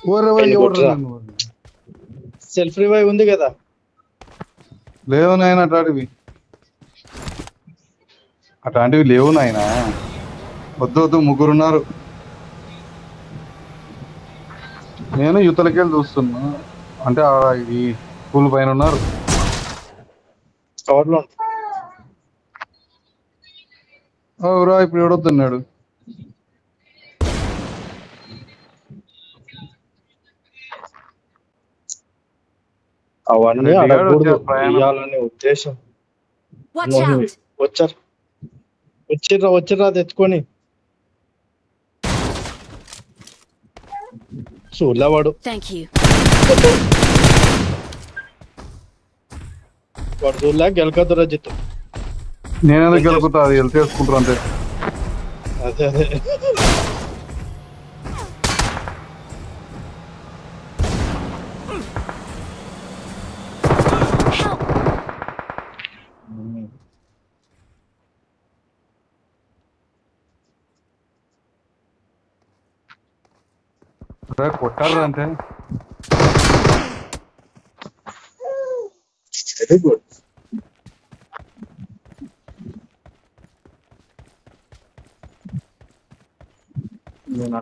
ఓరవై ఎవరు self revive ఉంది కదా. లేవు నాయన అట్లాంటివి లేవు నాయన. వద్దు ముగ్గురున్నారు. నేను యువతలకెళ్ళి చూస్తున్నా. అంటే ఈ స్కూల్ పైన ఉన్నారు. కవర్లో రా ఇప్పుడు ఎవడొద్దన్నాడు. అవన్నీ అడగకూడదు ఇయ్యాలనే ఉద్దేశం. వచ్చిర్రా తెచ్చుకొని చూడలేవాడు. వాడు చూడలే గెలకద్దురా జిత్తు. నేనేదో గెలుకుతా, అది వెళ్తే వేసుకుంటారు అంతే. అదే కొట్టారు అంతే. Very good. నేను